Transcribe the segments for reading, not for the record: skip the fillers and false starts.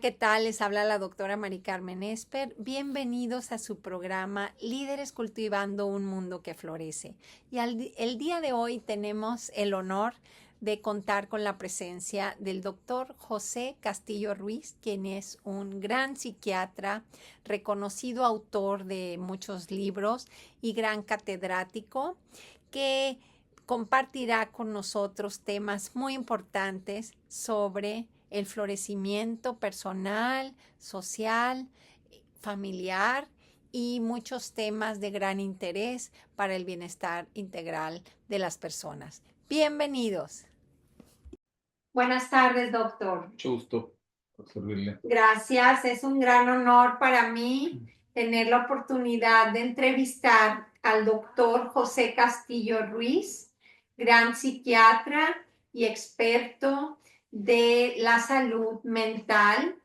¿qué tal? Les habla la doctora Mari Carmen Esper. Bienvenidos a su programa Líderes Cultivando un Mundo que Florece. Y el día de hoy tenemos el honor de contar con la presencia del doctor José Castillo Ruiz, quien es un gran psiquiatra, reconocido autor de muchos libros y gran catedrático, que compartirá con nosotros temas muy importantes sobre el florecimiento personal, social, familiar y muchos temas de gran interés para el bienestar integral de las personas. Bienvenidos. Buenas tardes, doctor. Mucho gusto por servirle. Gracias, es un gran honor para mí tener la oportunidad de entrevistar al doctor José Castillo Ruiz, gran psiquiatra y experto de la salud mental,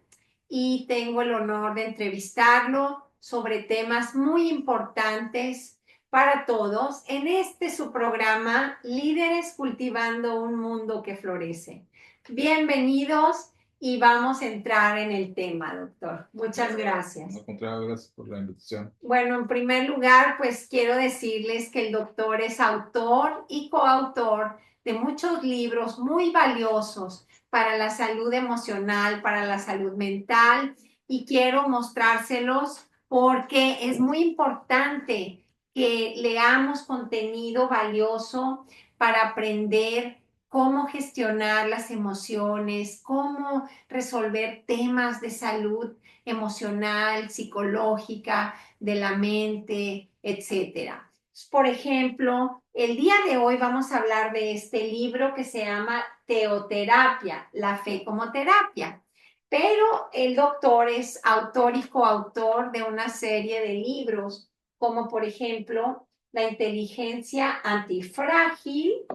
y tengo el honor de entrevistarlo sobre temas muy importantes para todos en su programa Líderes Cultivando un Mundo que Florece. Bienvenidos. Y vamos a entrar en el tema, doctor. Muchas gracias. Al contrario, gracias por la invitación. Bueno, en primer lugar, pues quiero decirles que el doctor es autor y coautor de muchos libros muy valiosos para la salud emocional, para la salud mental, y quiero mostrárselos porque es muy importante que leamos contenido valioso para aprender cómo gestionar las emociones, cómo resolver temas de salud emocional, psicológica, de la mente, etcétera. Por ejemplo, el día de hoy vamos a hablar de este libro que se llama Teoterapia, la fe como terapia. Pero el doctor es autor y coautor de una serie de libros, como por ejemplo La inteligencia antifrágil,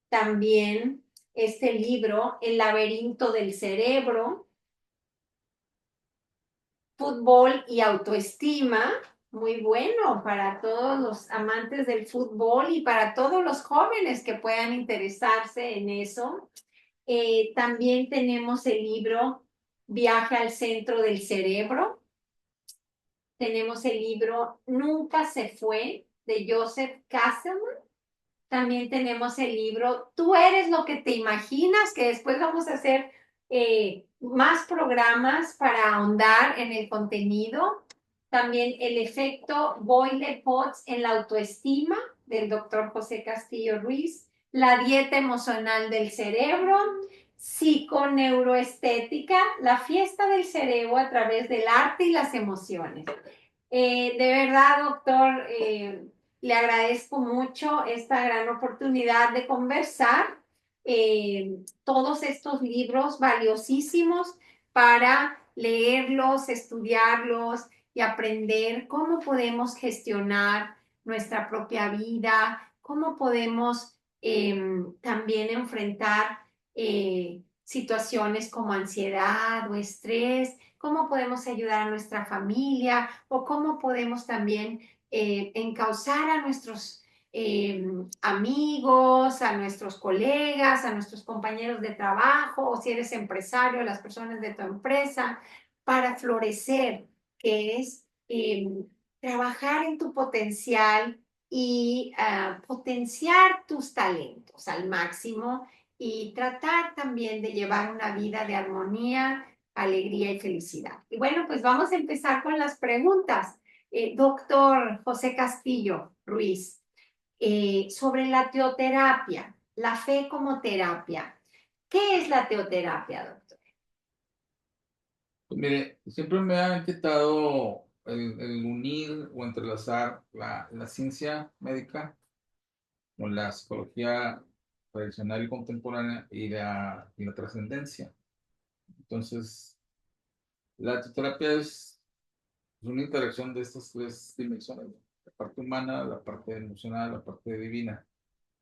también este libro, El laberinto del cerebro, Fútbol y autoestima, muy bueno para todos los amantes del fútbol y para todos los jóvenes que puedan interesarse en eso. También tenemos el libro Viaje al centro del cerebro. Tenemos el libro Nunca se fue, de Joseph Kasselman. También tenemos el libro Tú eres lo que te imaginas, que después vamos a hacer más programas para ahondar en el contenido. También el efecto Boyle-Potts en la autoestima, del doctor José Castillo Ruiz. La dieta emocional del cerebro. Psiconeuroestética, la fiesta del cerebro a través del arte y las emociones. De verdad, doctor, le agradezco mucho esta gran oportunidad de conversar todos estos libros valiosísimos para leerlos, estudiarlos y aprender cómo podemos gestionar nuestra propia vida, cómo podemos también enfrentar situaciones como ansiedad o estrés, cómo podemos ayudar a nuestra familia o cómo podemos también encauzar a nuestros amigos, a nuestros colegas, a nuestros compañeros de trabajo, o si eres empresario, las personas de tu empresa, para florecer, que es trabajar en tu potencial y potenciar tus talentos al máximo y tratar también de llevar una vida de armonía, alegría y felicidad. Y bueno, pues vamos a empezar con las preguntas. Doctor José Castillo Ruiz, sobre la teoterapia, la fe como terapia. ¿Qué es la teoterapia, doctor? Pues mire, siempre me ha inquietado el unir o entrelazar la ciencia médica con la psicología tradicional y contemporánea y la trascendencia. Entonces, la terapia es una interacción de estas tres dimensiones, ¿no? La parte humana, la parte emocional, la parte divina,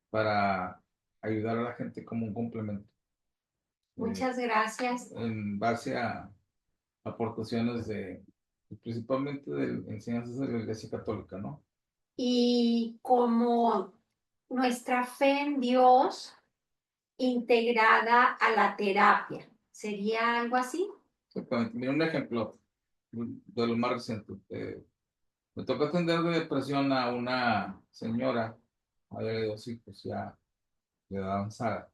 para ayudar a la gente como un complemento. Muchas gracias. En base a aportaciones principalmente de enseñanzas de la Iglesia Católica, ¿no? Y como nuestra fe en Dios integrada a la terapia, ¿sería algo así? Exactamente. Mira un ejemplo de lo más reciente. Me tocó atender de depresión a una señora, madre de dos hijos, ya de edad avanzada,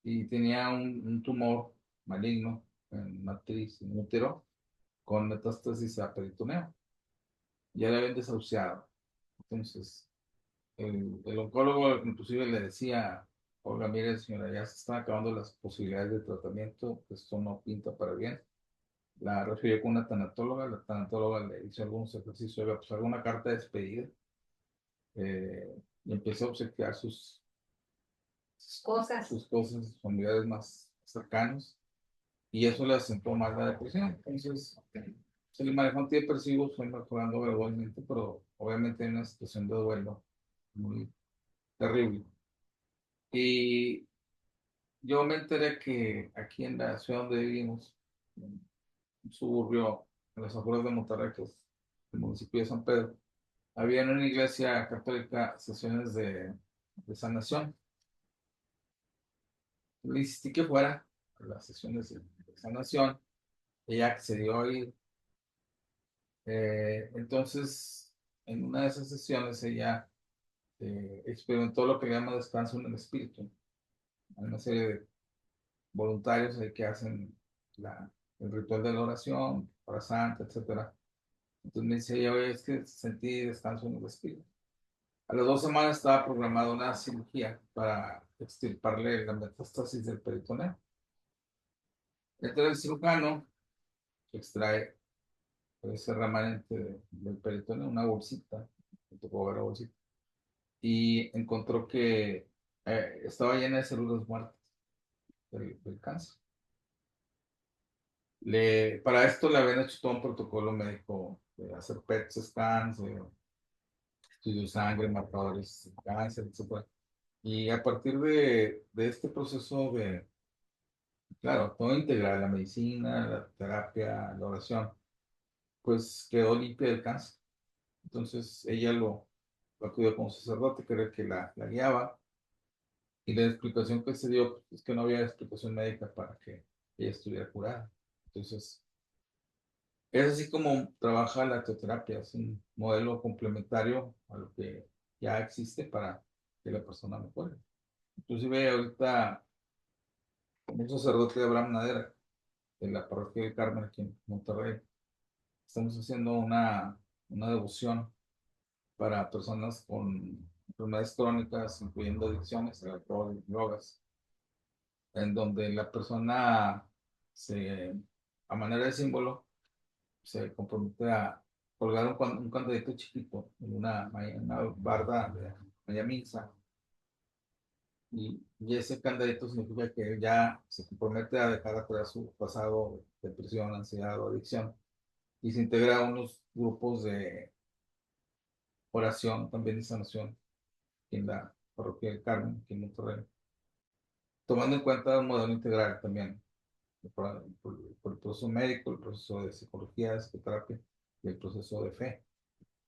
y tenía un tumor maligno en matriz, en útero, con metástasis a peritoneo. Ya le habían desahuciado. Entonces, el oncólogo inclusive le decía, Olga, mire señora, ya se están acabando las posibilidades de tratamiento, esto no pinta para bien. La refirió con una tanatóloga, la tanatóloga le hizo algunos ejercicios, le puso alguna carta de despedida, y empezó a obsequiar Cosas. sus cosas, sus familiares más cercanos, y eso le acentuó más la depresión. Entonces, se le manejó antidepresivos, fue mejorando gradualmente, pero obviamente en una situación de duelo muy terrible. Y yo me enteré que aquí en la ciudad donde vivimos, en un suburbio en las afueras de Monterrey, que es el municipio de San Pedro, había en una iglesia católica sesiones de sanación. Le insistí que fuera a las sesiones de sanación. Ella accedió a ir. Entonces, en una de esas sesiones, ella experimentó lo que llama descanso en el espíritu. Hay una serie de voluntarios ahí que hacen el ritual de la oración, hora santa, etcétera. Entonces me dice ella, oye, es que sentí descanso en el espíritu. A las 2 semanas estaba programada una cirugía para extirparle la metástasis del peritoneo. Entra el cirujano, extrae ese remanente del peritoneo, una bolsita, me tocó ver la bolsita, y encontró que estaba llena de células muertas del cáncer. Para esto le habían hecho todo un protocolo médico de hacer PET scans, estudios de sangre, marcadores de cáncer, etc. Y a partir de este proceso claro, todo integral, la medicina, la terapia, la oración, pues quedó limpia del cáncer. Entonces ella lo acudió como sacerdote, que era el que la guiaba, y la explicación que se dio es que no había explicación médica para que ella estuviera curada. Entonces, es así como trabaja la teoterapia, es un modelo complementario a lo que ya existe para que la persona mejore. Inclusive ahorita, como un sacerdote de Abraham Nadera, de la parroquia del Carmen aquí en Monterrey, estamos haciendo una devoción para personas con enfermedades crónicas, incluyendo adicciones al alcohol, drogas, en donde la persona a manera de símbolo, se compromete a colgar un candadito chiquito en una barda de media misa, y ese candadito significa que ya se compromete a dejar atrás su pasado de depresión, ansiedad o adicción, y se integra a unos grupos de oración también de sanación en la parroquia del Carmen, aquí en Monterrey, tomando en cuenta un modelo integral también, por el proceso médico, el proceso de psicología, de psicoterapia y el proceso de fe,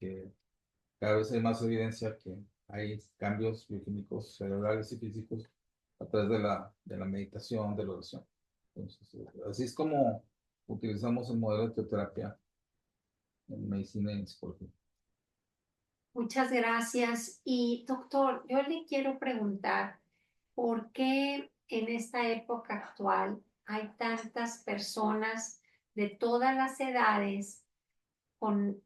que cada vez hay más evidencia que hay cambios bioquímicos cerebrales y físicos a través de la meditación, de la oración. Entonces, así es como utilizamos el modelo de teoterapia en medicina y en psicología. Muchas gracias. Y doctor, yo le quiero preguntar, ¿por qué en esta época actual hay tantas personas de todas las edades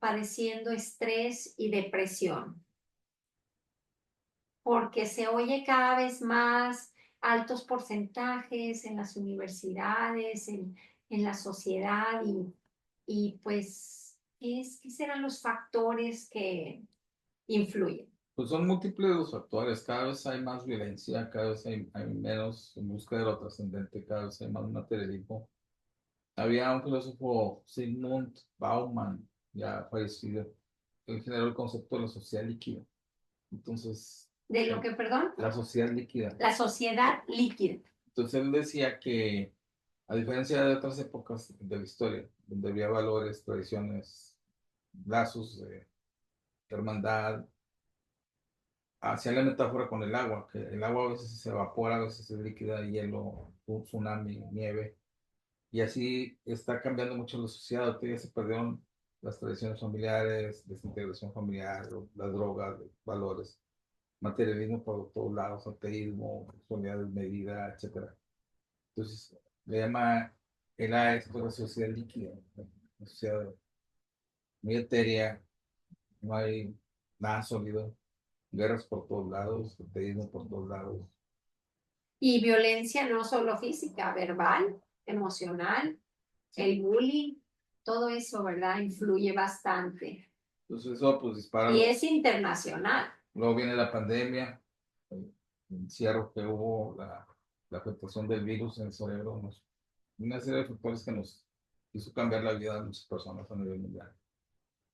padeciendo estrés y depresión? Porque se oye cada vez más altos porcentajes en las universidades, en la sociedad y pues, ¿qué serán los factores que influyen? Pues son múltiples los factores, cada vez hay más violencia, cada vez hay menos en busca de lo trascendente, cada vez hay más materialismo. Había un filósofo, Sigmund Bauman, ya fallecido, él generó el concepto de la sociedad líquida. Entonces, ¿De lo que, perdón? la sociedad líquida. La sociedad líquida. Entonces él decía que, a diferencia de otras épocas de la historia, donde había valores, tradiciones, lazos de hermandad, hacía la metáfora con el agua, que el agua a veces se evapora, a veces es líquida, hielo, un tsunami, nieve. Y así está cambiando mucho la sociedad. Ahorita ya se perdieron las tradiciones familiares, desintegración familiar, las drogas, los valores, materialismo por todos lados, ateísmo, sexualidad desmedida, etcétera. Entonces, le llama él a esto la sociedad líquida, ¿no? Una sociedad muy etérea, no hay nada sólido, guerras por todos lados, ateísmo por todos lados. Y violencia no solo física, verbal, emocional, el bullying, todo eso, ¿verdad? Influye bastante. Entonces, eso pues dispara. Y es internacional. Luego viene la pandemia, el encierro que hubo, la afectación del virus en el cerebro, una serie de factores que nos hizo cambiar la vida de muchas personas a nivel mundial.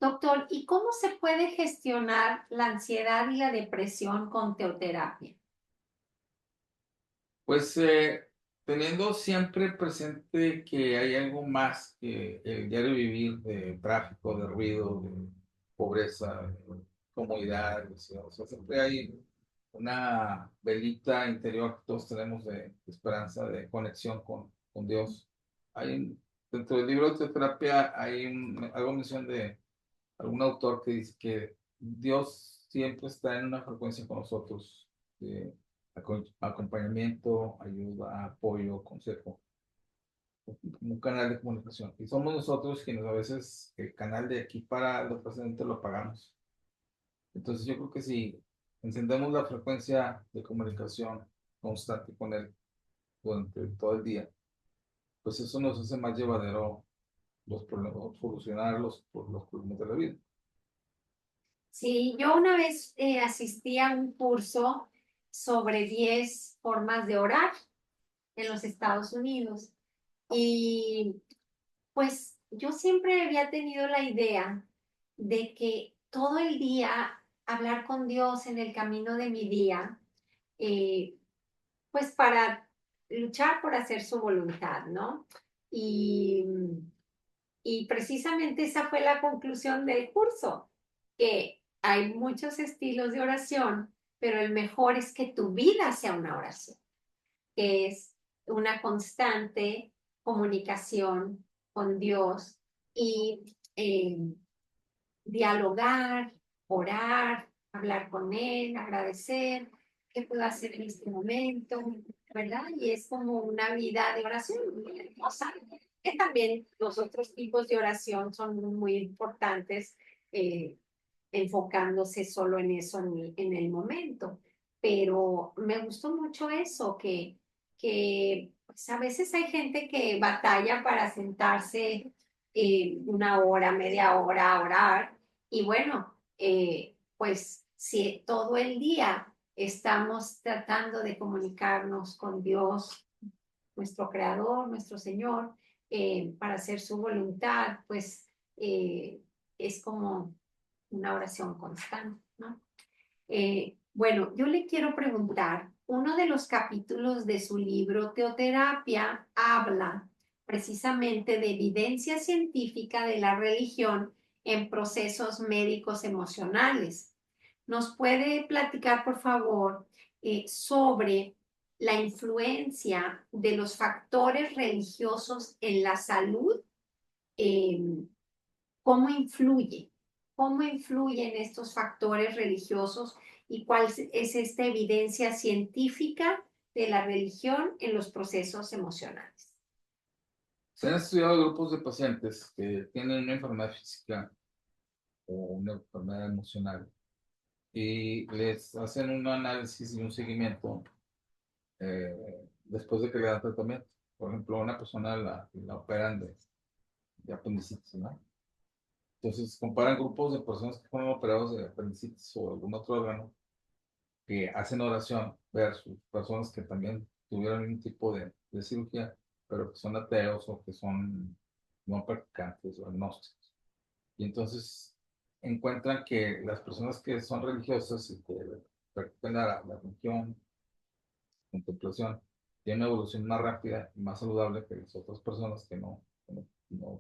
Doctor, ¿y cómo se puede gestionar la ansiedad y la depresión con teoterapia? Pues teniendo siempre presente que hay algo más que el diario vivir de tráfico, de ruido, de pobreza, de comodidad, o sea, siempre hay una velita interior que todos tenemos de esperanza, de conexión con Dios. Dentro del libro de terapia hay algo mención de algún autor que dice que Dios siempre está en una frecuencia con nosotros, de acompañamiento, ayuda, apoyo, consejo, como un canal de comunicación. Y somos nosotros quienes a veces el canal de aquí para el presente lo apagamos. Entonces yo creo que si encendemos la frecuencia de comunicación constante con Él durante todo el día, pues eso nos hace más llevadero los problemas, solucionar los problemas de la vida. Sí, yo una vez asistí a un curso sobre 10 formas de orar en los Estados Unidos y pues yo siempre había tenido la idea de que todo el día hablar con Dios en el camino de mi día, eh, pues para luchar por hacer su voluntad, ¿no? Y, y precisamente esa fue la conclusión del curso, que hay muchos estilos de oración, pero el mejor es que tu vida sea una oración, que es una constante comunicación con Dios y dialogar, orar, hablar con Él, agradecer, qué puedo hacer en este momento, ¿verdad? Y es como una vida de oración muy hermosa, que también los otros tipos de oración son muy importantes, eh, enfocándose solo en eso en el momento. Pero me gustó mucho eso, que pues, a veces hay gente que batalla para sentarse una hora, media hora a orar. Y bueno, pues si todo el día estamos tratando de comunicarnos con Dios, nuestro Creador, nuestro Señor, para hacer su voluntad, pues es como una oración constante, ¿no? Bueno, yo le quiero preguntar, uno de los capítulos de su libro Teoterapia habla precisamente de evidencia científica de la religión en procesos médicos emocionales. ¿Nos puede platicar, por favor, sobre la influencia de los factores religiosos en la salud? Eh, ¿Cómo influye? ¿Cómo influyen estos factores religiosos y cuál es esta evidencia científica de la religión en los procesos emocionales? Se han estudiado grupos de pacientes que tienen una enfermedad física o una enfermedad emocional y les hacen un análisis y un seguimiento después de que le dan tratamiento. Por ejemplo, a una persona la operan de apendicitis, ¿no? Entonces comparan grupos de personas que fueron operados de apendicitis o algún otro órgano que hacen oración versus personas que también tuvieron un tipo de cirugía, pero que son ateos o que son no practicantes o agnósticos. Y entonces encuentran que las personas que son religiosas y que practican la religión, contemplación, tienen una evolución más rápida y más saludable que las otras personas que no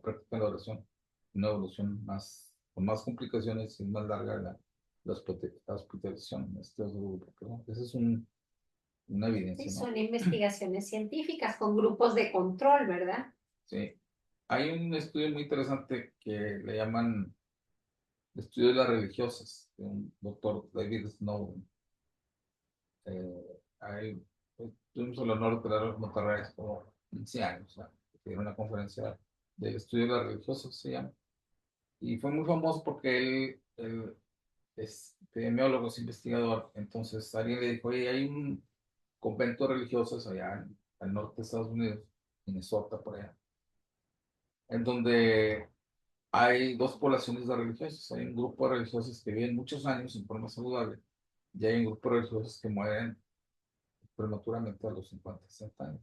practican la oración, una evolución con más complicaciones y más larga la hospitalización. Esa es una Sí, evidencia, ¿no? son investigaciones científicas con grupos de control, ¿verdad? Sí. Hay un estudio muy interesante que le llaman el estudio de las religiosas, de un doctor David Snowden. Ahí tuvimos el honor de tenerlo en Monterrey hace como 15 años, o sea, que era una conferencia del estudio de las religiosas, se llama. Y fue muy famoso porque él es epidemiólogo, es investigador. Entonces alguien le dijo, oye, hay un convento de religiosas allá al norte de Estados Unidos, Minnesota, por allá, en donde hay dos poblaciones de religiosos. Hay un grupo de religiosos que viven muchos años en forma saludable y hay un grupo de religiosos que mueren prematuramente a los 50, 60 años.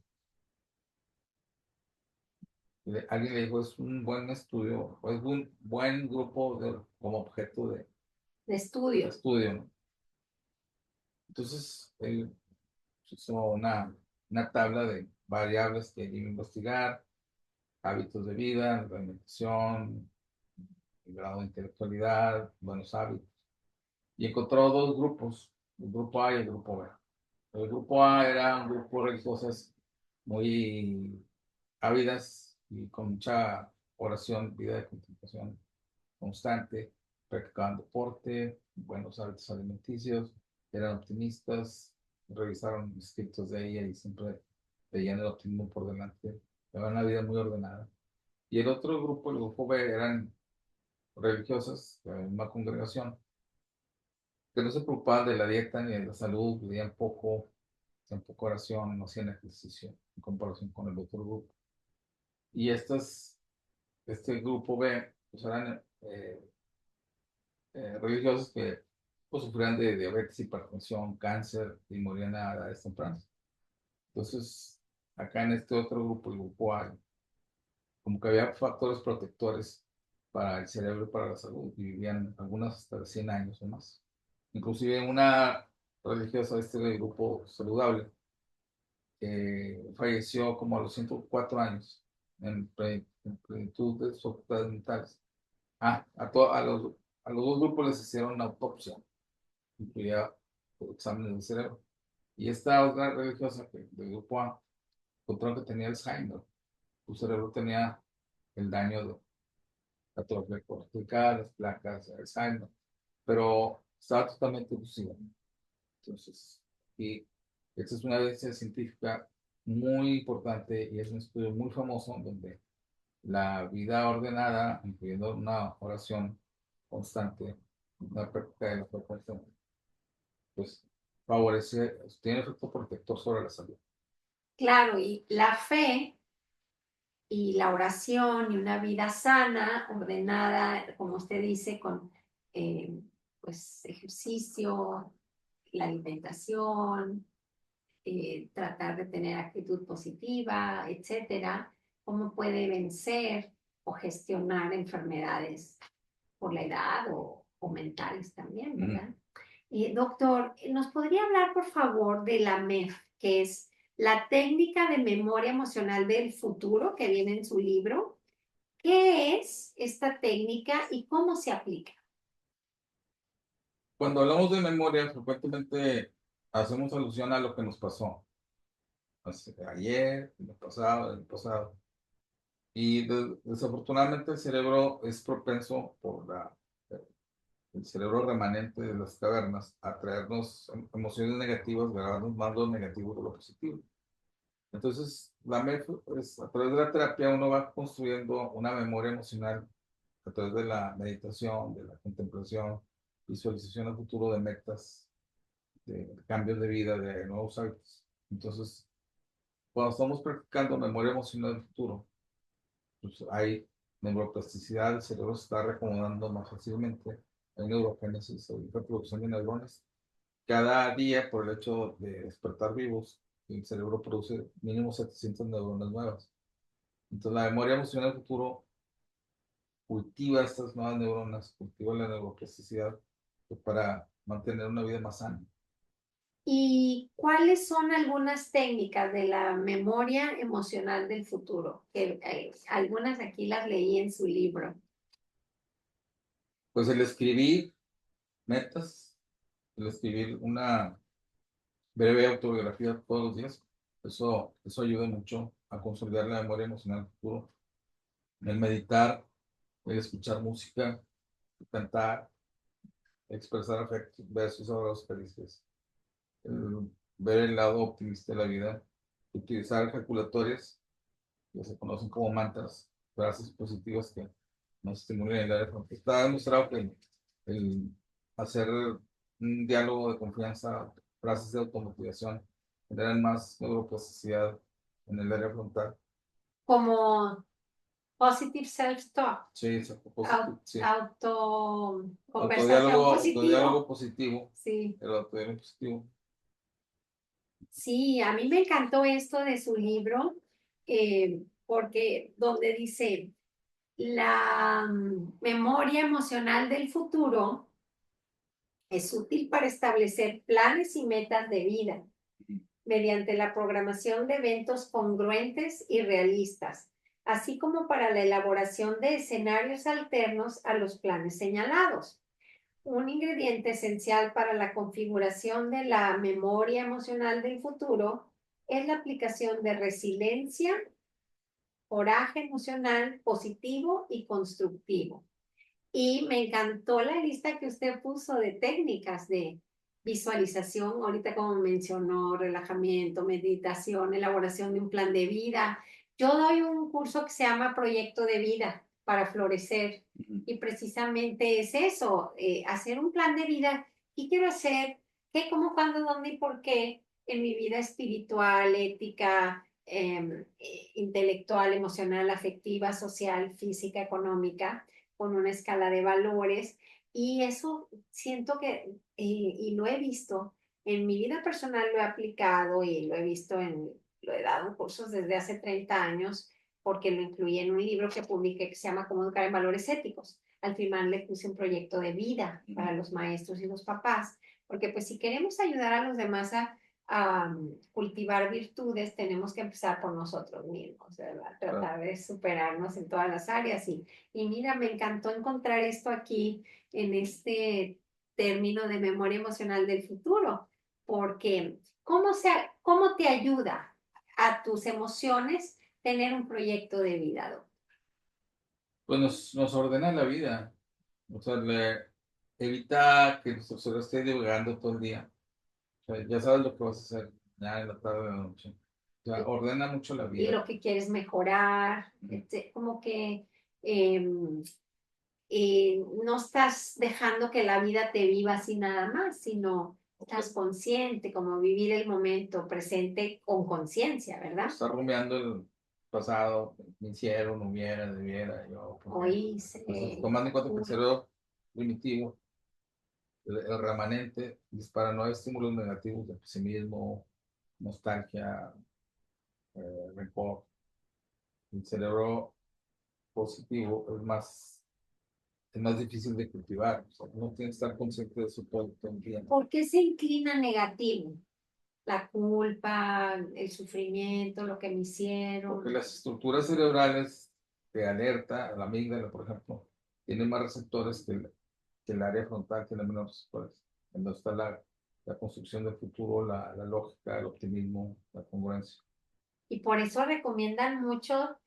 Alguien le dijo, es un buen estudio, o es un buen grupo como objeto De de estudio. estudio, ¿no? Entonces, él hizo una tabla de variables que iba a investigar, hábitos de vida, alimentación, el grado de intelectualidad, buenos hábitos, y encontró dos grupos, el grupo A y el grupo B. El grupo A era un grupo de religiosas muy ávidas y con mucha oración, vida de contemplación constante, practicaban deporte, buenos hábitos alimenticios, eran optimistas, revisaron escritos de ella y siempre veían el optimismo por delante, llevaban una vida muy ordenada. Y el otro grupo, el grupo B, eran religiosas, de una congregación, que no se preocupaban de la dieta ni de la salud, vivían poco, hacían poca oración, no hacían ejercicio en comparación con el otro grupo. Y este grupo B, pues eran religiosos que pues, sufrían de diabetes, hipertensión, cáncer y morían a edades tempranas. Entonces, acá en este otro grupo, el grupo A, como que había factores protectores para el cerebro y para la salud, y vivían algunas hasta de 100 años o más. Inclusive una religiosa de este grupo saludable falleció como a los 104 años en plenitud de sus facultades mentales. A los dos grupos les hicieron una autopsia, incluía exámenes del cerebro. Y esta otra religiosa del grupo A encontró que tenía Alzheimer. Su cerebro tenía el daño de la atrofia cortical, las placas de Alzheimer, pero estaba totalmente lucida. Entonces, y esta es una evidencia científica muy importante y es un estudio muy famoso donde la vida ordenada, incluyendo una oración constante, una práctica de la frecuencia, pues favorece, tiene efecto protector sobre la salud. Claro, y la fe y la oración y una vida sana, ordenada, como usted dice, con eh, pues ejercicio, la alimentación, tratar de tener actitud positiva, etcétera, cómo puede vencer o gestionar enfermedades por la edad o mentales también, Mm. ¿verdad? Doctor, ¿nos podría hablar, por favor, de la MEF, que es la técnica de memoria emocional del futuro que viene en su libro? ¿Qué es esta técnica y cómo se aplica? Cuando hablamos de memoria, frecuentemente hacemos alusión a lo que nos pasó ayer, el pasado. Y desafortunadamente el cerebro es propenso el cerebro remanente de las cavernas a traernos emociones negativas, grabarnos más lo negativo que lo positivo. Entonces, la MEF es, a través de la terapia uno va construyendo una memoria emocional a través de la meditación, de la contemplación, visualización a futuro de metas, de cambios de vida, de nuevos hábitos. Entonces, cuando estamos practicando memoria emocional del futuro, pues hay neuroplasticidad, el cerebro se está reacomodando más fácilmente, hay neurogénesis, hay reproducción de neuronas. Cada día, por el hecho de despertar vivos, el cerebro produce mínimo 700 neuronas nuevas. Entonces, la memoria emocional del futuro cultiva estas nuevas neuronas, cultiva la neuroplasticidad pues, para mantener una vida más sana. ¿Y cuáles son algunas técnicas de la memoria emocional del futuro? Que algunas aquí las leí en su libro. Pues el escribir metas, el escribir una breve autobiografía todos los días, eso ayuda mucho a consolidar la memoria emocional del futuro. el meditar, el escuchar música, cantar, expresar afectos, ver sus abrazos felices, el ver el lado optimista de la vida, utilizar ejaculatorias que se conocen como mantras, frases positivas que nos estimulan el área frontal. Está demostrado que el hacer un diálogo de confianza, frases de automotivación, generan más neuroplasticidad en el área frontal. Como positive self-talk, Sí, sí. conversación Autodiálogo positivo. positivo, Sí, el autodiálogo positivo. sí, a mí me encantó esto de su libro, porque donde dice, la memoria emocional del futuro es útil para establecer planes y metas de vida mediante la programación de eventos congruentes y realistas, así como para la elaboración de escenarios alternos a los planes señalados. Un ingrediente esencial para la configuración de la memoria emocional del futuro es la aplicación de resiliencia, coraje emocional positivo y constructivo. Y me encantó la lista que usted puso de técnicas de visualización, ahorita como mencionó, relajamiento, meditación, elaboración de un plan de vida. Yo doy un curso que se llama Proyecto de Vida para Florecer y precisamente es eso, hacer un plan de vida. ¿Qué quiero hacer? ¿Qué, cómo, cuándo, dónde y por qué en mi vida espiritual, ética, intelectual, emocional, afectiva, social, física, económica? Con una escala de valores y eso siento que, y lo he visto, en mi vida personal lo he aplicado y lo he visto lo he dado en cursos desde hace 30 años porque lo incluí en un libro que publiqué que se llama Cómo educar en valores éticos. Al final le puse un proyecto de vida para los maestros y los papás, porque pues si queremos ayudar a los demás a cultivar virtudes, tenemos que empezar por nosotros mismos, ¿verdad? Tratar de superarnos en todas las áreas y mira, me encantó encontrar esto aquí en este término de memoria emocional del futuro, porque ¿cómo te ayuda a tus emociones tener un proyecto de vida, doctor? Pues nos ordena la vida, o sea, evita que nuestro cerebro esté divagando todo el día. O sea, ya sabes lo que vas a hacer ya en la tarde o en la noche. O sea, ordena mucho la Y vida. lo que quieres mejorar, como que eh, no estás dejando que la vida te viva así nada más, sino estás consciente, como vivir el momento presente con conciencia, ¿verdad? Está rumiando el pasado, me hicieron, no hubiera, debiera, yo, ¿por qué? Hoy Entonces, tomando en cuenta que el cerebro primitivo, el remanente, dispara nueve estímulos negativos de pesimismo, nostalgia, rencor. El cerebro positivo es más difícil de cultivar. O sea, uno tiene que estar consciente de su todo el tiempo. ¿Por qué se inclina negativo? La culpa, el sufrimiento, lo que me hicieron. Porque las estructuras cerebrales de alerta, la amígdala, por ejemplo, tienen más receptores que el área frontal, tiene menos receptores. Cuando está la construcción del futuro, la lógica, el optimismo, la congruencia. Y por eso recomiendan mucho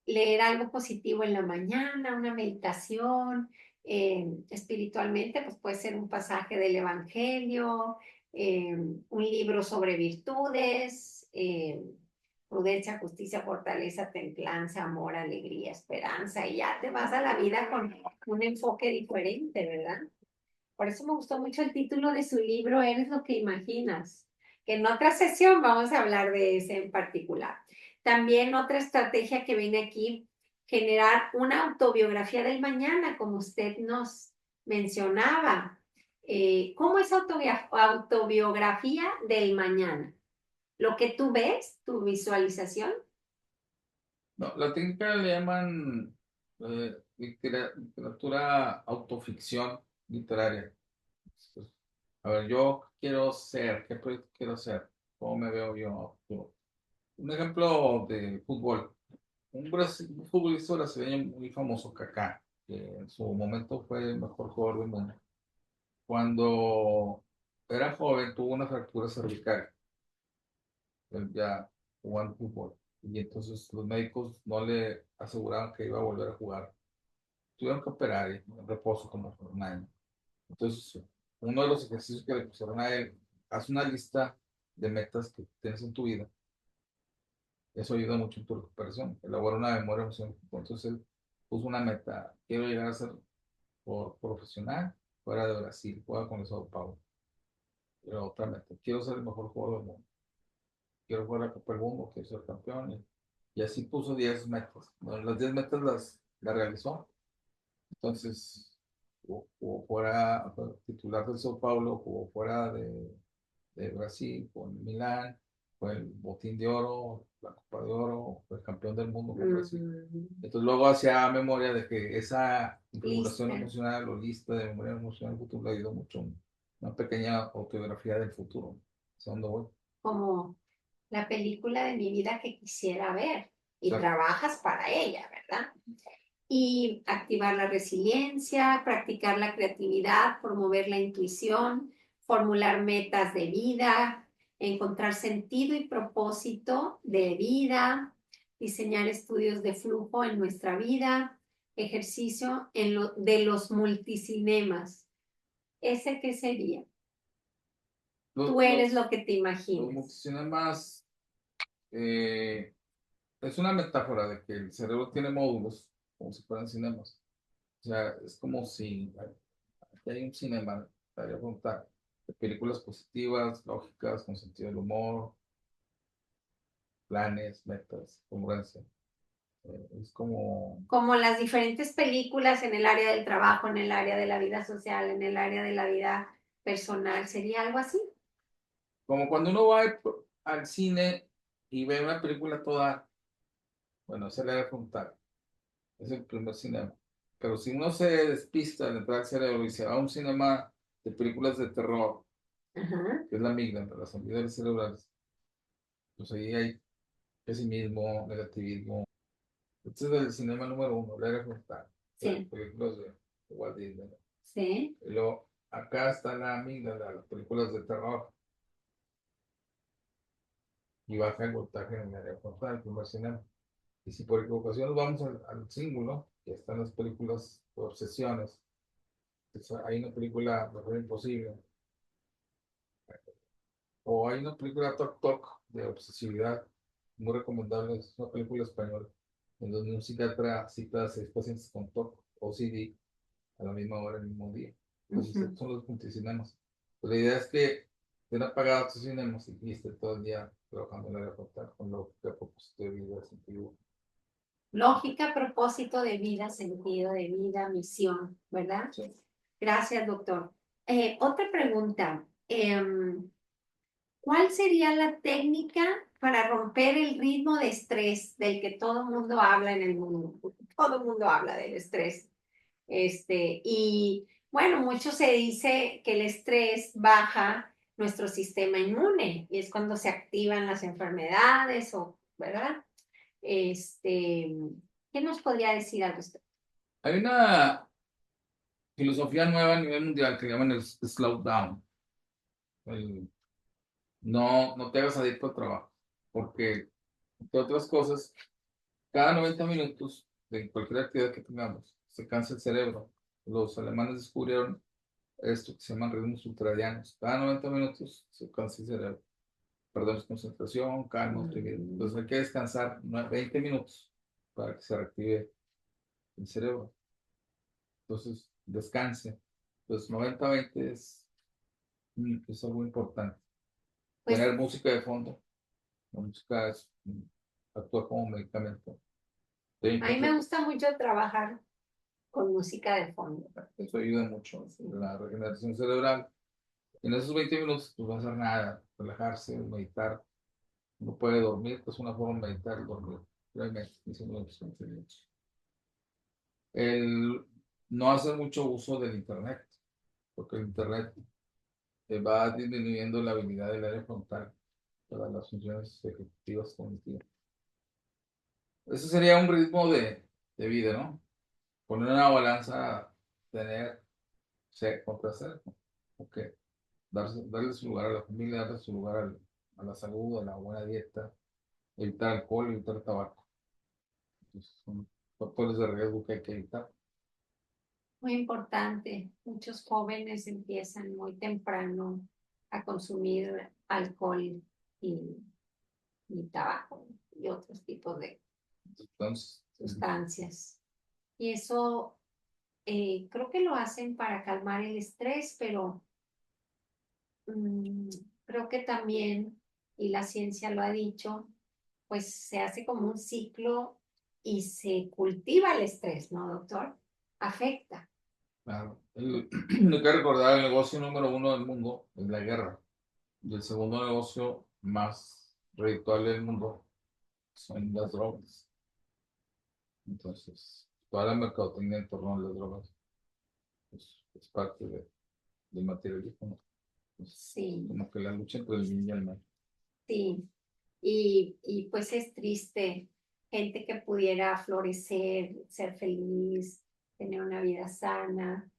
leer algo positivo en la mañana, una meditación, espiritualmente, pues puede ser un pasaje del Evangelio, un libro sobre virtudes, prudencia, justicia, fortaleza, templanza, amor, alegría, esperanza, y ya te vas a la vida con un enfoque diferente, ¿verdad? Por eso me gustó mucho el título de su libro, Eres lo que imaginas, que en otra sesión vamos a hablar de ese en particular. También otra estrategia que viene aquí, generar una autobiografía del mañana, como usted nos mencionaba. ¿Cómo es autobiografía del mañana? Lo que tú ves, tu visualización. No, la técnica le llaman literatura autoficción literaria. Pues, a ver, yo quiero ser, ¿qué proyecto quiero ser? ¿Cómo me veo yo a futuro? Un ejemplo de fútbol. Un futbolista brasileño muy famoso, Kaká, que en su momento fue el mejor jugador del mundo. Cuando era joven tuvo una fractura cervical, él ya jugando fútbol. y entonces los médicos no le aseguraban que iba a volver a jugar. Tuvieron que operar en reposo como por un año. Entonces, uno de los ejercicios que le pusieron a él, haz una lista de metas que tienes en tu vida. Eso ayuda mucho en tu recuperación. Elabora una memoria emocional. Entonces, él puso una meta. Quiero llegar a ser profesional fuera de Brasil, juega con el Sao Paulo. Y la otra meta, quiero ser el mejor jugador del mundo. Quiero jugar la Copa del Mundo, quiero ser campeón. Y así puso 10 metas. Bueno, las 10 metas las realizó. Entonces, jugó fuera, fue titular del Sao Paulo, jugó fuera de Brasil, con Milán, fue el Botín de Oro, la Copa de Oro, fue el campeón del mundo con Brasil. Entonces luego hacía memoria de que esa configuración Lista, emocional o lista de memoria emocional del futuro le ayudó mucho. Una pequeña autobiografía del futuro. ¿Hacia dónde voy? como la película de mi vida que quisiera ver O y sea, trabajas para ella, ¿verdad? Y activar la resiliencia, practicar la creatividad, promover la intuición, formular metas de vida, encontrar sentido y propósito de vida, diseñar estudios de flujo en nuestra vida, ejercicio de los multicinemas. ¿Ese qué sería? Tú eres lo que te los imaginas. multicinemas eh, es una metáfora de que el cerebro tiene módulos, como si fueran cinemas. O sea, es como si aquí hay un cinema, te voy a contar, de películas positivas, lógicas, con sentido del humor, planes, metas, congruencia. Es como, Como las diferentes películas en el área del trabajo, en el área de la vida social, en el área de la vida personal, ¿sería algo así? como cuando uno va al cine y ve una película toda, bueno, se le debe contar, es el primer cinema. Pero si uno se despista de entrar al cerebro y se va a un cinema de películas de terror, Ajá, que es la amígdala, las amígdalas cerebrales, pues ahí hay pesimismo, negativismo. Este es el cinema número uno, la era frontal, las sí, películas de Walt Disney. sí. Y luego, acá está la amígdala, las películas de terror, y baja el voltaje en el área frontal, el primer cinema. Y si por equivocación nos vamos al símbolo, que están las películas de obsesiones, pues hay una película Mejor Imposible, o hay una película Tok Tok de obsesividad, muy recomendable, es una película española, en donde un psiquiatra cita a 6 pacientes con TOC o CD a la misma hora, el mismo día. Entonces, Ujú. estos son los multicinemas. Pues la idea es que estén apagados tus cinemas y esté todo el día trabajando en el área frontal con lo que a propósito de vida, sentido. Lógica, propósito de vida, sentido de vida, misión, ¿verdad? Sí. Gracias, doctor. Otra pregunta. ¿Cuál sería la técnica para romper el ritmo de estrés del que todo el mundo habla en el mundo? Todo el mundo habla del estrés. Y bueno, mucho se dice que el estrés baja nuestro sistema inmune y es cuando se activan las enfermedades o, ¿verdad? Este, ¿Qué nos podría decir al respecto? Hay una filosofía nueva a nivel mundial que llaman el slow down. El no te hagas adicto al trabajo, porque, entre otras cosas, cada 90 minutos de cualquier actividad que tengamos, se cansa el cerebro. Los alemanes descubrieron esto que se llaman ritmos ultradianos. Cada 90 minutos se cansa el cerebro. Perdemos concentración, calma, actividad. Mm, Entonces hay que descansar 20 minutos para que se reactive el cerebro. Entonces, descanse. Entonces, 90-20 es algo importante. Pues Tener música de fondo. La música actúa como medicamento. a mí me gusta mucho trabajar con música de fondo. Eso ayuda mucho en la regeneración cerebral. En esos 20 minutos, pues no hacer nada, relajarse, meditar. Uno puede dormir, que es una forma de meditar, dormir. Realmente, 15 minutos, 20 minutos. El no hacer mucho uso del Internet, porque el Internet va disminuyendo la habilidad del área frontal para las funciones ejecutivas cognitivas. Ese sería un ritmo de vida, ¿no? Poner una balanza, tener ser contra ser, ¿no? Ok, darle su lugar a la familia, darle su lugar a la salud, a la buena dieta, evitar alcohol, evitar tabaco. Entonces, son factores de riesgo que hay que evitar. Muy importante. Muchos jóvenes empiezan muy temprano a consumir alcohol y, y tabaco y otros tipos de Entonces, sustancias. Y eso creo que lo hacen para calmar el estrés, pero mm, creo que también, y la ciencia lo ha dicho, pues se hace como un ciclo y se cultiva el estrés, ¿no, doctor? Afecta. claro, hay que recordar el negocio número uno del mundo es la guerra. Y el segundo negocio más redituable del mundo son las drogas. Entonces, toda la mercadotecnia en torno a las drogas pues, es parte del materialismo, ¿no? Pues, Sí, como que la lucha entre el bien y el mal. sí. Y pues es triste gente que pudiera florecer, ser feliz, tener una vida sana,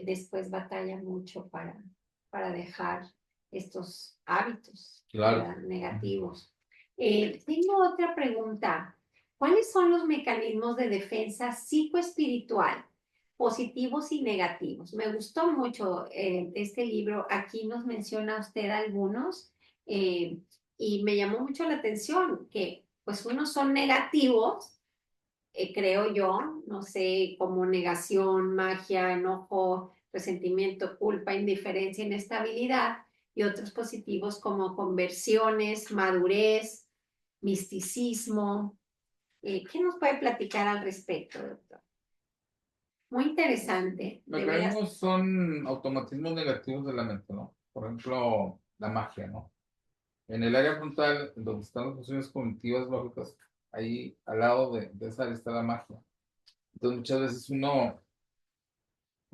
después batalla mucho para dejar estos hábitos, Claro. ¿verdad? Negativos. Tengo otra pregunta. ¿Cuáles son los mecanismos de defensa psicoespiritual, positivos y negativos? Me gustó mucho este libro. Aquí nos menciona usted algunos. eh, y me llamó mucho la atención que pues unos son negativos, creo yo, no sé, como negación, magia, enojo, resentimiento, culpa, indiferencia, inestabilidad, y otros positivos como conversiones, madurez, misticismo. ¿Qué nos puede platicar al respecto, doctor? Muy interesante, de veras. Mecanismos son automatismos negativos de la mente, ¿no? Por ejemplo, la magia, ¿no? En el área frontal, donde están las funciones cognitivas lógicas, ahí al lado de esa área está la magia. Entonces muchas veces uno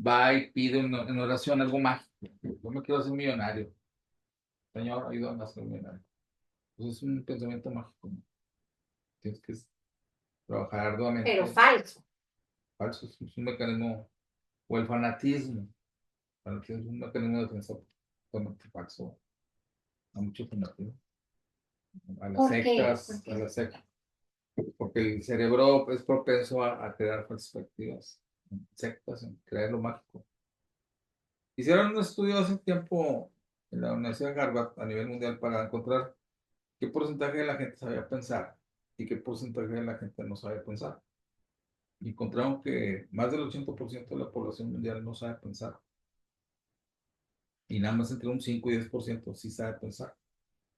va y pide en oración algo mágico. Yo me quiero hacer millonario. Señor, ayúdame a ser millonario. Entonces es un pensamiento mágico, ¿no? Tienes que trabajar Pero arduamente. falso. Falso, es un mecanismo, o el fanatismo. El fanatismo es un mecanismo de defensa totalmente falso. A mucho fanatismo. A las ¿Por qué? sectas, a las sectas. Porque el cerebro es propenso a crear perspectivas, en sectas, en crear lo mágico. Hicieron un estudio hace tiempo en la Universidad de Harvard a nivel mundial para encontrar qué porcentaje de la gente sabía pensar y qué porcentaje de la gente no sabe pensar. Y encontraron que más del 80% de la población mundial no sabe pensar y nada más entre un 5 y 10% sí sabe pensar.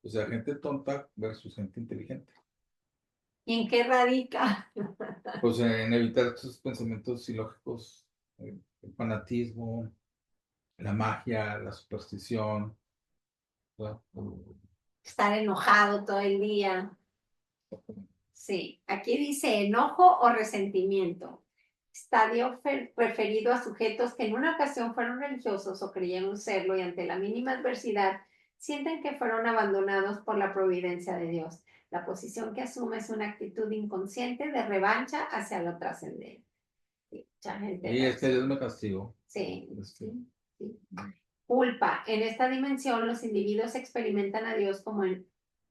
O sea, gente tonta versus gente inteligente. ¿Y en qué radica? Pues en evitar estos pensamientos ilógicos, el fanatismo, la magia, la superstición, ¿verdad? Estar enojado todo el día. Sí, aquí dice enojo o resentimiento. Estadio referido a sujetos que en una ocasión fueron religiosos o creyeron serlo y ante la mínima adversidad sienten que fueron abandonados por la providencia de Dios. La posición que asume es una actitud inconsciente de revancha hacia lo trascendente. Sí, mucha gente Y lo es que hace. Dios me castigo. Sí, Es que, sí, sí. Culpa. En esta dimensión, los individuos experimentan a Dios como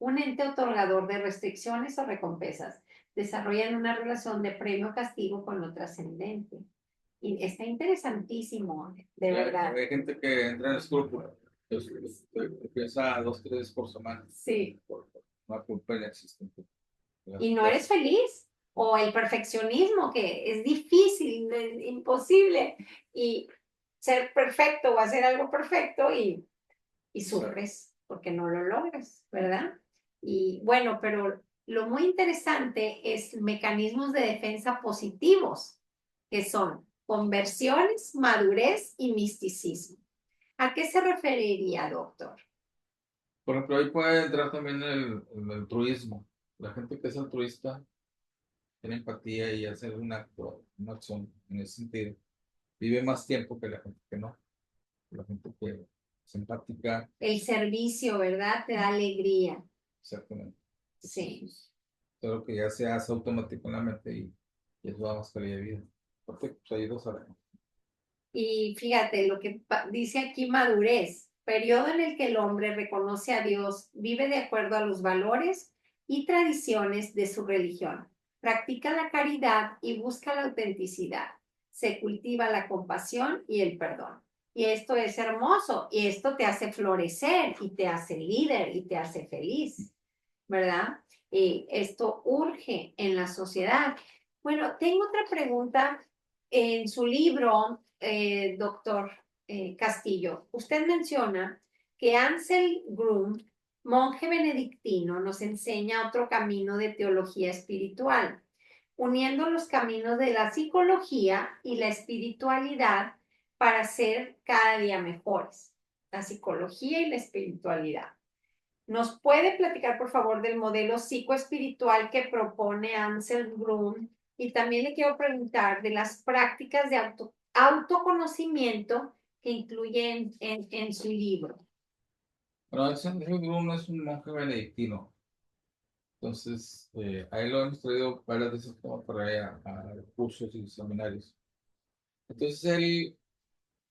un ente otorgador de restricciones o recompensas. Desarrollan una relación de premio-castigo con lo trascendente. Y está interesantísimo, de verdad. hay gente que entra en escrúpulo, que piensa 2, 3 por semana, Sí. por una culpa inexistente. Y no eres feliz. O el perfeccionismo, que es difícil, es imposible. Y ser perfecto o hacer algo perfecto y sufres porque no lo logras, ¿verdad? Y bueno, pero lo muy interesante es mecanismos de defensa positivos, que son conversiones, madurez y misticismo. ¿A qué se referiría, doctor? Por ejemplo, ahí puede entrar también el altruismo. La gente que es altruista tiene empatía y hace un acto, una acción en ese sentido. Vive más tiempo que la gente que no. La gente que es empática, El servicio, ¿verdad? Te da alegría. exactamente. Entonces, Sí. todo lo que ya se hace automático en la mente y eso da más calidad de vida. Porque pues, hay dos áreas. Y fíjate lo que dice aquí madurez, periodo en el que el hombre reconoce a Dios, vive de acuerdo a los valores y tradiciones de su religión. Practica la caridad y busca la autenticidad. Se cultiva la compasión y el perdón. Y esto es hermoso, y esto te hace florecer, y te hace líder, y te hace feliz, ¿verdad? Y esto urge en la sociedad. Bueno, tengo otra pregunta. En su libro, doctor Castillo, usted menciona que Ansel Grum, monje benedictino, nos enseña otro camino de teología espiritual, uniendo los caminos de la psicología y la espiritualidad para ser cada día mejores. La psicología y la espiritualidad. ¿Nos puede platicar, por favor, del modelo psicoespiritual que propone Ansel Grum? Y también le quiero preguntar de las prácticas de autoconocimiento que incluye en su libro. Bueno, ese Bruno es un monje benedictino. Entonces, a él lo hemos traído varias veces como para a cursos y seminarios. Entonces, él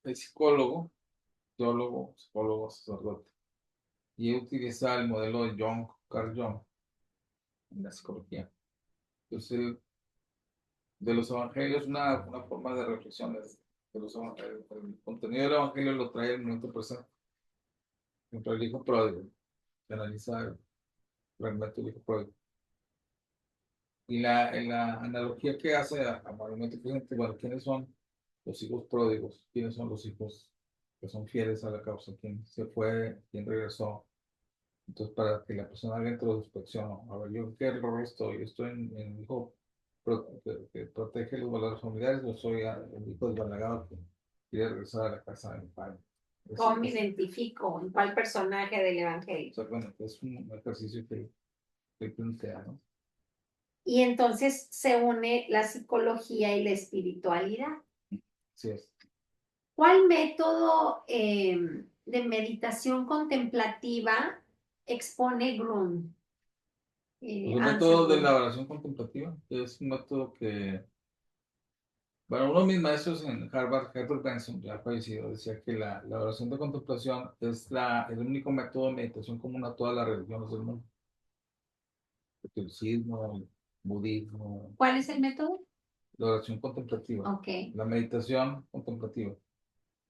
es psicólogo, teólogo, psicólogo, sacerdote. Y él utiliza el modelo de Carl Jung, en la psicología. Entonces, de los evangelios, una forma de reflexión de los evangelios. El contenido del evangelio lo trae el momento presente. Por ejemplo, el hijo pródigo, que analiza realmente el hijo pródigo. Y la analogía que hace a momento presente, bueno, ¿quiénes son los hijos pródigos? ¿Quiénes son los hijos que son fieles a la causa? ¿Quién se fue? ¿Quién regresó? Entonces, para que la persona haga introspección, a ver, ¿yo en qué error estoy? ¿Estoy en hijo que protege los valores familiares o soy el hijo desbalagado que quiere regresar a la casa de mi padre? ¿Cómo me identifico? ¿En cuál personaje del evangelio? O sea, bueno, es un ejercicio que plantea, ¿no? Y entonces se une la psicología y la espiritualidad. Sí es. ¿Cuál método de meditación contemplativa expone Grum? Pues el Ansel método de Grum. la oración contemplativa es un método que, bueno, uno de mis maestros en Harvard, Herbert Benson, ya fallecido, decía que la oración de contemplación es el único método de meditación común a todas las religiones del mundo. El catolicismo, el budismo, ¿Cuál es el método? la oración contemplativa, Ok. la meditación contemplativa.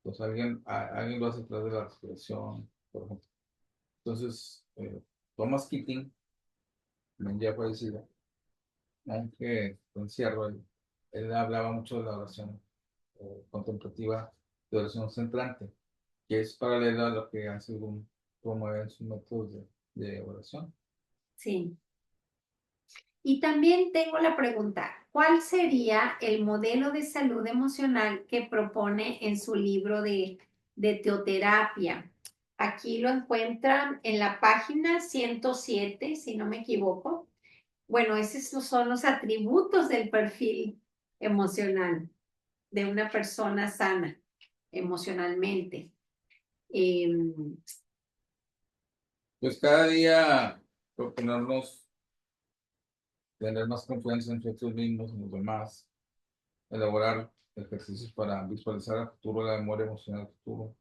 Pues alguien lo hace a través de la respiración, por ejemplo. Entonces, Thomas Keating, también ya fallecido, aunque encierro, él hablaba mucho de la oración contemplativa, de oración centrante, que es paralela a lo que hace un promueve en sus métodos de oración. Sí. Y también tengo la pregunta, ¿cuál sería el modelo de salud emocional que propone en su libro de teoterapia? Aquí lo encuentran en la página 107, si no me equivoco. Bueno, esos son los atributos del perfil emocional de una persona sana emocionalmente. Em, Pues cada día proponernos tener más confianza en nosotros mismos, en los demás, elaborar ejercicios para visualizar a futuro la memoria emocional del futuro,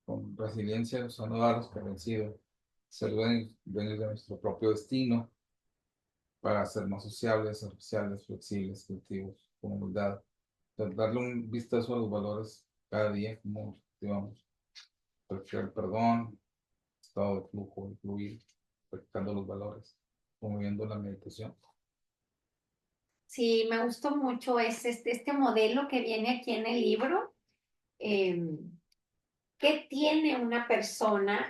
con resiliencia, o sea, no darnos por vencido, ser dueños de nuestro propio destino, para ser más sociables, sociales, flexibles, creativos, con humildad. O sea, darle un vistazo a los valores cada día, como digamos, practicar el perdón, estado de flujo, de fluir, practicando los valores, promoviendo la meditación. sí, me gustó mucho este modelo que viene aquí en el libro. ¿Qué tiene una persona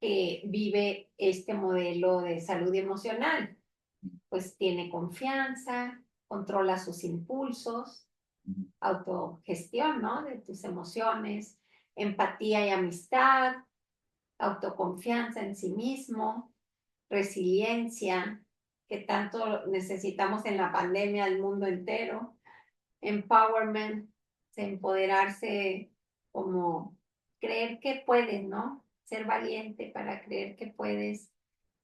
que vive este modelo de salud emocional? Pues tiene confianza, controla sus impulsos, autogestión, ¿no? De tus emociones, empatía y amistad, autoconfianza en sí mismo, resiliencia, que tanto necesitamos en la pandemia al mundo entero, empowerment, empoderarse como creer que puedes, ¿no? Ser valiente para creer que puedes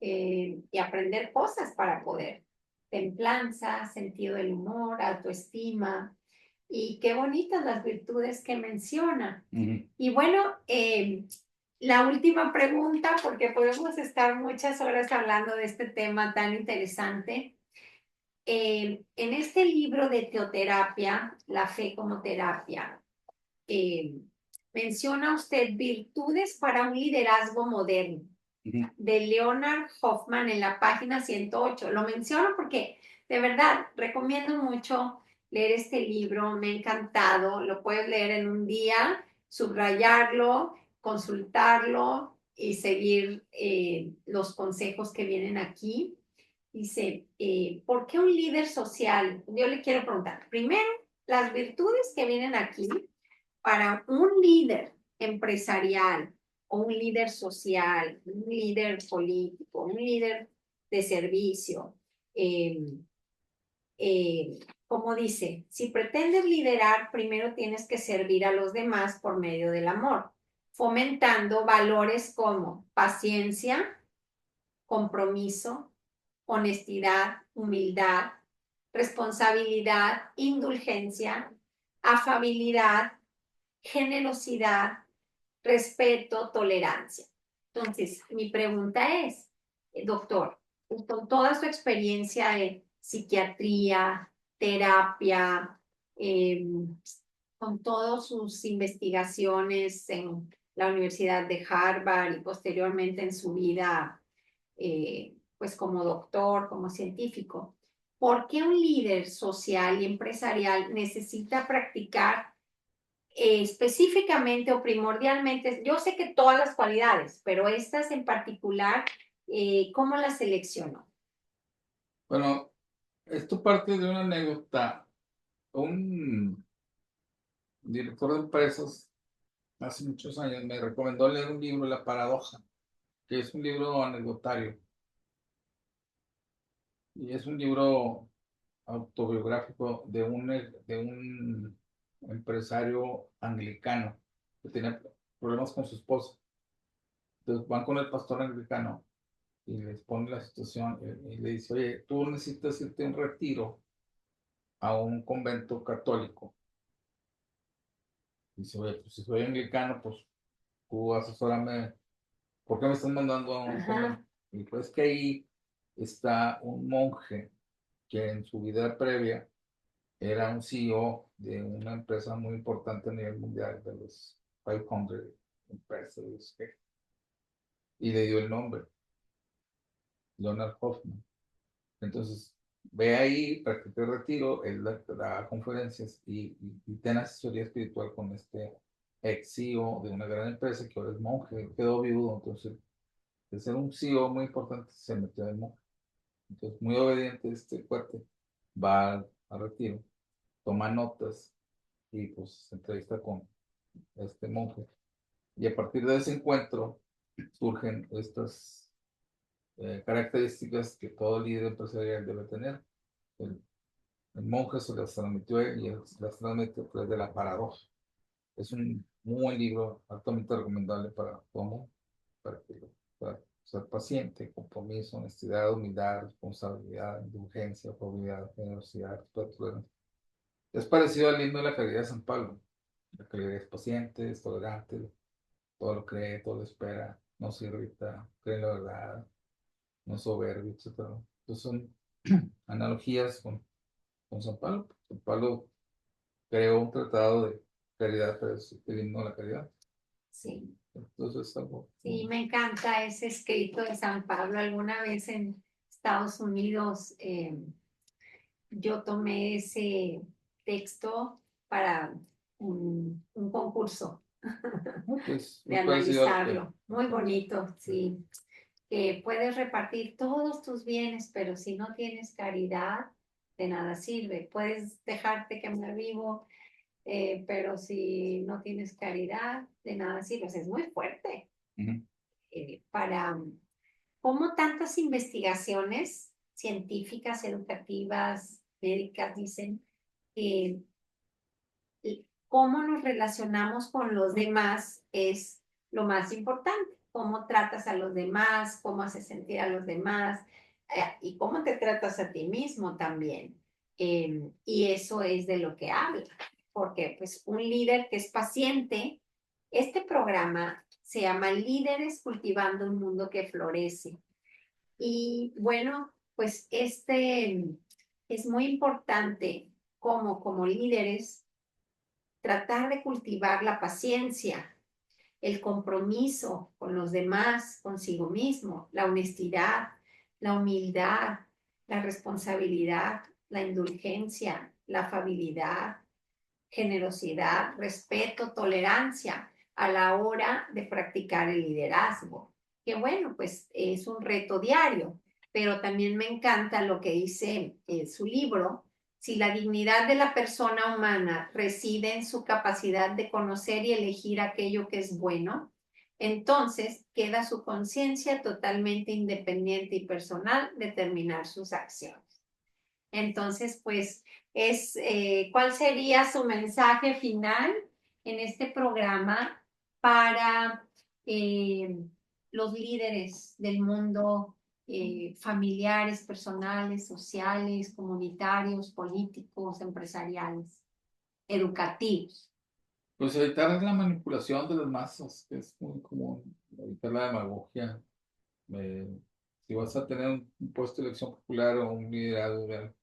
y aprender cosas para poder. Templanza, sentido del humor, autoestima. Y qué bonitas las virtudes que menciona. Uh -huh. Y bueno, la última pregunta, porque podemos estar muchas horas hablando de este tema tan interesante. En este libro de teoterapia, La fe como terapia, eh, menciona usted virtudes para un liderazgo moderno, de Leonard Hoffman en la página 108. Lo menciono porque de verdad recomiendo mucho leer este libro, me ha encantado, lo puedes leer en un día, subrayarlo, consultarlo y seguir los consejos que vienen aquí. Dice, ¿por qué un líder social? Yo le quiero preguntar, primero, las virtudes que vienen aquí para un líder empresarial o un líder social, un líder político, un líder de servicio. Eh, como dice, si pretendes liderar, primero tienes que servir a los demás por medio del amor, fomentando valores como paciencia, compromiso, honestidad, humildad, responsabilidad, indulgencia, afabilidad, generosidad, respeto, tolerancia. Entonces, mi pregunta es, doctor, con toda su experiencia en psiquiatría, terapia, eh, con todas sus investigaciones en la Universidad de Harvard y posteriormente en su vida, pues como doctor, como científico, ¿por qué un líder social y empresarial necesita practicar específicamente o primordialmente? Yo sé que todas las cualidades, pero estas en particular, ¿cómo las selecciono? Bueno, esto parte de una anécdota. Un director de empresas hace muchos años me recomendó leer un libro, La Paradoja, que es un libro anecdotario y es un libro autobiográfico de un empresario anglicano que tenía problemas con su esposa. Entonces van con el pastor anglicano y les pone la situación y le dice, oye, tú necesitas irte a un retiro a un convento católico. Y dice, oye, pues si soy anglicano, pues tú asesórame, ¿por qué me estás mandando a un convento? Y pues que ahí está un monje que en su vida previa era un CEO de una empresa muy importante a nivel mundial, de los 500 empresas, y le dio el nombre, Leonard Hoffman. Entonces, ve ahí para que te retiro, él da conferencias y tiene asesoría espiritual con este ex CEO de una gran empresa que ahora es monje, quedó viudo, entonces, de ser un CEO muy importante, se metió de monje. Entonces, muy obediente este cuate, va al retiro, toma notas y pues se entrevista con este monje. Y a partir de ese encuentro surgen estas características que todo líder empresarial debe tener. El, el monje se las transmitió y él se las transmitió a través de La Paradoja. Es un muy buen libro, altamente recomendable para todo mundo, para ser paciente, compromiso, honestidad, humildad, responsabilidad, indulgencia, probidad, generosidad, respeto. Es parecido al himno de la caridad de San Pablo. La caridad es paciente, es tolerante, todo lo cree, todo lo espera, no se irrita, cree en la verdad, no es soberbio, etcétera. Entonces son analogías con San Pablo. San Pablo creó un tratado de caridad, pero es el himno de la caridad. Sí, Entonces es algo. sí, me encanta ese escrito de San Pablo. Alguna vez en Estados Unidos yo tomé ese texto para un concurso Pues de muy parecido a lo que. analizarlo. Muy bonito, sí. Que puedes repartir todos tus bienes, pero si no tienes caridad, de nada sirve. Puedes dejarte quemar vivo, pero si no tienes caridad, de nada sirve. O sea, es muy fuerte. Ujú. Para cómo tantas investigaciones científicas, educativas, médicas dicen que cómo nos relacionamos con los demás es lo más importante. Cómo tratas a los demás, cómo haces sentir a los demás y cómo te tratas a ti mismo también. Y eso es de lo que habla, porque pues un líder que es paciente, este programa Se llama Líderes cultivando un mundo que florece. Y bueno, pues es muy importante como líderes tratar de cultivar la paciencia, el compromiso con los demás, consigo mismo, la honestidad, la humildad, la responsabilidad, la indulgencia, la afabilidad, generosidad, respeto, tolerancia a la hora de practicar el liderazgo. Que bueno, pues es un reto diario, pero también me encanta lo que dice su libro. Si la dignidad de la persona humana reside en su capacidad de conocer y elegir aquello que es bueno, entonces queda su conciencia totalmente independiente y personal de determinar sus acciones. Entonces, pues, ¿cuál sería su mensaje final en este programa para eh, los líderes del mundo, familiares, personales, sociales, comunitarios, políticos, empresariales, educativos? Pues evitar la manipulación de las masas, que es muy común, evitar la demagogia. Eh, si vas a tener un puesto de elección popular o un liderazgo,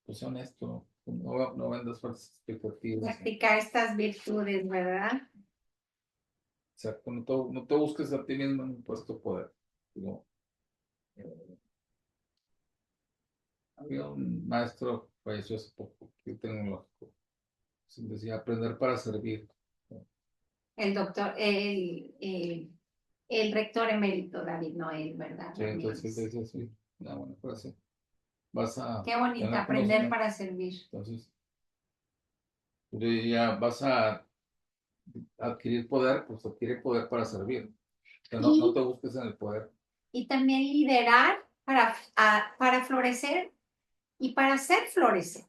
pues sé honesto, no vendas falsas expectativas. Practicar estas virtudes, ¿verdad? Exacto, no te busques a ti mismo en un puesto de poder. Digo, eh, había un maestro, falleció hace poco, que tecnológico, decía aprender para servir. El doctor, el rector emérito David Noel, ¿verdad? Sí, entonces Ramírez. decía así, una buena frase. Vas a Qué bonita, ganar aprender conocimiento, para servir. entonces yo diría, vas a adquirir poder, pues adquiere poder para servir. O sea, no te Y, busques en el poder. y también liderar para florecer y para hacer florecer,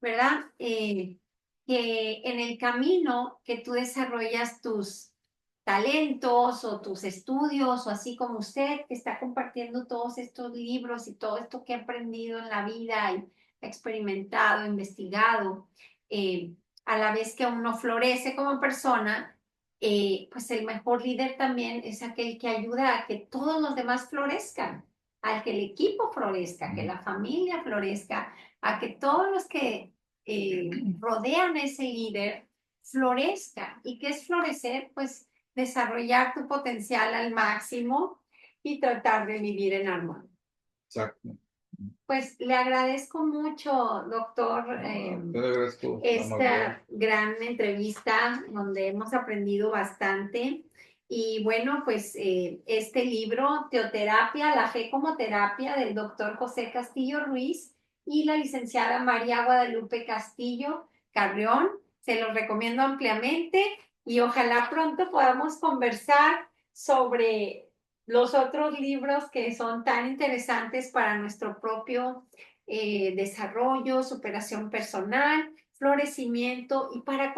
¿verdad? Que en el camino que tú desarrollas tus talentos o tus estudios, o así como usted que está compartiendo todos estos libros y todo esto que ha aprendido en la vida y ha experimentado, investigado, eh, a la vez que uno florece como persona, pues el mejor líder también es aquel que ayuda a que todos los demás florezcan, a que el equipo florezca, que la familia florezca, a que todos los que rodean a ese líder florezcan. ¿Y qué es florecer? Pues desarrollar tu potencial al máximo y tratar de vivir en armonía. Exacto. Pues le agradezco mucho, doctor, Te agradezco la amabilidad. esta gran entrevista donde hemos aprendido bastante. Y bueno, pues este libro, Teoterapia, la fe como terapia, del doctor José Castillo Ruiz y la licenciada María Guadalupe Castillo Carrión, se los recomiendo ampliamente y ojalá pronto podamos conversar sobre los otros libros que son tan interesantes para nuestro propio desarrollo, superación personal, florecimiento y para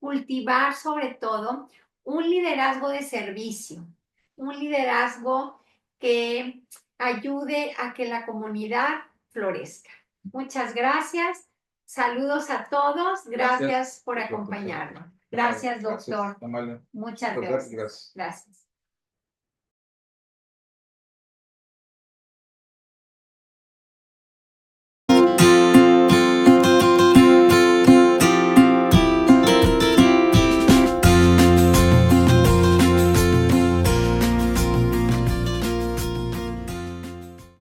cultivar sobre todo un liderazgo de servicio, un liderazgo que ayude a que la comunidad florezca. Muchas gracias. Saludos a todos. Gracias Gracias por por tu atención. acompañarnos. Amable, Gracias, gracias, doctor. amable. Muchas Doctor, gracias. gracias. Gracias.